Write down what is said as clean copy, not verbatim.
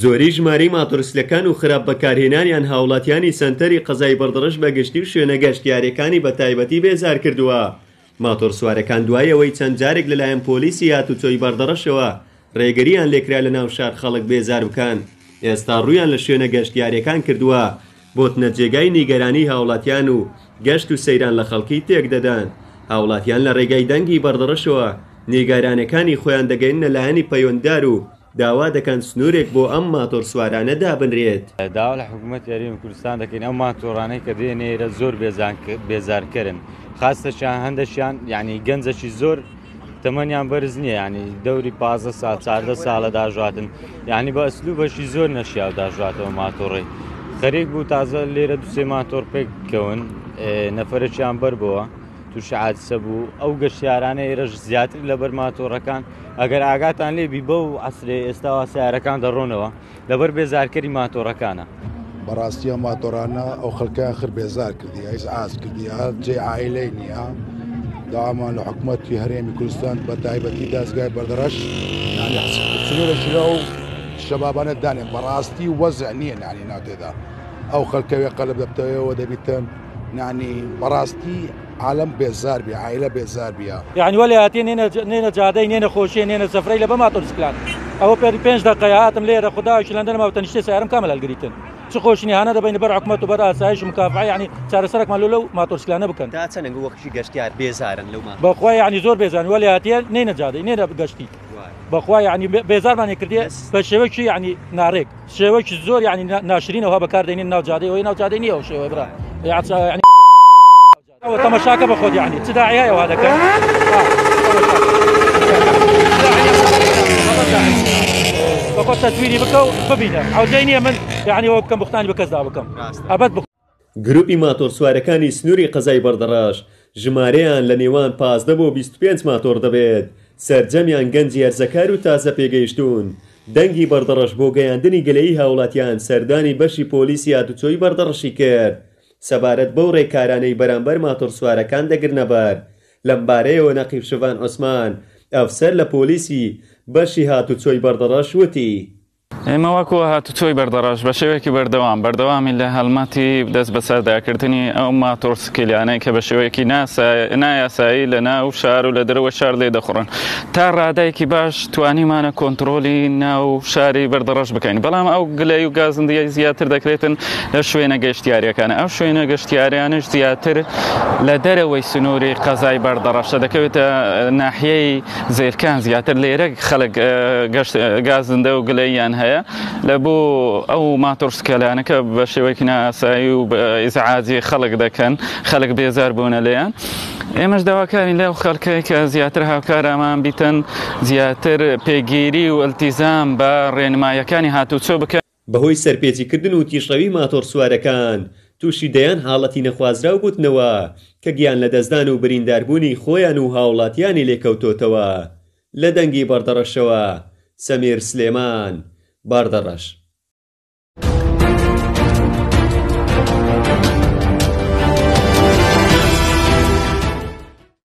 زۆری ژمارەی ماتۆرسیلەکان و خراپ بەکارهێنانیان هاوڵاتیانی سەنتەری قەزای بەردەڕەش بە گشتی و شوێنە گەشتیارەکانی بە تایبەتی بێزار کردووە. ماتۆرسوارەکان دوایەوەی چەند جارێک لەلایەن پۆلیسی هاتوچۆی بەردەڕەشەوە ڕێگەریان لێکرا لە ناو شار خەڵک بێزار بکەن، ئێستا ڕوویان لە شوێنە گەشتیارەکان کردووە بۆتنە جێگای نیگەرانی هاوڵاتیان و گەشت و سەیران لە خەڵکی تێک دەدەن. هاوڵاتیان لە ڕێگای دەنگی بەردەڕەشەوە نیگارانەکانی خۆیان دەگەین لەلایەنی پەیوەنددار و داوا دەکەن سنوورێک بۆ ئەم ماتۆرسوارانە دابنرێت. داوا لە حکوومەت یاریمی کوردستان دەکەین ئەو ماتۆڕانەی کە دێنێرە زۆر بێزارکردن، خاستەشیان هەندەشیان یعنی گەنجەشی زۆر تەمەنیان بەرز نییە، ینی دەوری 15 ساڵ 14 ساڵە داژواتن، یعنی بە ئەسلوبەشی زۆر نەشیاو داژواتەوە ماتۆڕی خەریک بوو تازە لێرە دوسێ ماتۆر پێککەون نەفرەیان بەربەوە تووشی حادسە بوو. ئەو گەشتیارانە ئێرەش زیاتر لەبەر ماتۆڕەکان ئەگەر ئاگاتان لێبی بەو عەسرێ ئێستاوا سیارەکان دەڕۆنەوە لەبەر بێزارکەری ماتۆڕەکانە. بەڕاستی ئەم ماتۆڕانە ئەو خەڵکیان خر بێزار کردی، ئیزعاج کردی، جێ عایلەی نییە. داوامان لە حکوومەتی هەرێمی کوردستان بە تایبەتی دەستگای بەردەڕەش سنوورەشرا و شەبابانە دانێن بەڕاستی وەزع نییە نانی ناوتێدا ئەو خەڵکەوێ قەلب دەبتەوەیەوە دەبیتن نانی بەڕاستی عالم بێزار بێ، عایلە بێزار بێ. یعنی وەلی هاتیە نێنە جادەی نێنە خۆشیە نێنە سەفرەی لە بە ماتۆرسیکلان ئەوە پێ 5 دقەیە هاتم لێرە خدایشی لەندەن ماوە تەنیشتێ سیارم کامل هەلگریتن چ خۆشنی هانە دەبین بەر حکوومەت و بەر ئاسایش و مکافعە، یعنی چارەسەرێکمان لەو ماتۆرسیکلانە بکەن. تا چەند وەختی گەشتیار بێزارن لەومان بەخوای یعنی زۆر بێزان وەلی هاتیە نێنە جادەی نێنە گەشتی بەخوای یعنی بێزارمانی کردێ بە شێوەیەکی یعنی ناڕێک شێوەیەکی زۆر یعنی ناشرینەوە بەکاردێنین ناو جادەی ئەوەی ناو جادەی نییە ئەو شێوە برا یعنی تەماشاکە بە خۆت یعنی چ داعیە ئەوە دەکەن بەخۆ تەسویری بکە و ببینە عەوزەی نییە من یعنی ئەوە بکەم بختانی بە کەسدا بکەم ئەبەت گروپی ماتۆرسوارەکانی سنووری قەزای بەردەڕەش ژمارەیان لە نێوان 15 بۆ 25 ماتۆر دەبێت. سەرجەمیان گەنجی هەرزەکار و تازە پێگەیشتون. دەنگی بەردەڕەش بۆ گەیاندنی گلەیی هاوڵاتیان سەردانی بەشی پۆلیسی هاتوچۆی بەردەڕەشی کرد. سەبارەت بەو ڕێکارانەی بەرامبەر ماتۆرسوارەکان دەگرنەبەر. لەمبارەیەوە نەقیب شڤان عوسمان ئەفسەر لە پۆلیسی بەشی هاتوچۆی بەردەڕەش وتی: ئێمە وەکو هاتوچۆی بەردەڕەش بە شێوەیەکی بەردەوامی لە هەڵمەتی دەست بەسەرداکردنی ئەو ماتۆرسیکلانەی کە بە شێوەیەکی نایاسایی لە ناو شار و لە دەرەوە شار لێ دەخڕن تا ڕادایەکی باش توانیمانە کۆنتترۆلی ناو شاری بەردەڕەش بکەین، بەڵام ئەو گلەی و گازندیای زیاتر دەکرێتن لە شوێنە گەشتیاریەکانە. ئەو شوێنە گەشتیاریانش زیاتر لە دەرەوەی سنووری قەزای بەردەڕەشە دەکەوێتە ناحیەی زێرکان زیاتر لێرە خەڵک گازندە و گلەییان هەیە لە بۆ ئەو ماتۆرسیکلانە کە بە شێوەیەکی نائاسایی و ئیزعاجی خەڵک دەکەن، خەڵک بێزار بوونە لێیان. ئێمەش داواکاری لەو خەڵکەی کە زیاتر هاوکارەمان بیتن زیاتر پێگیری و ئەلتیزام بە ڕێنمایەکانی هاتوچۆ بکەن. بەهۆی سەرپێچیکردن و تیشڕەوی ماتۆرسوارەکان تووشی دەیان حاڵەتی نەخوازرا و بوتنەوە کە گیان لە دەستدان و برینداربوونی خۆیان و هاوڵاتیانی لێکەوتۆتەوە. لە دەنگی بەردەڕەشەوە سەمیر سلێمان، بەردەڕەش.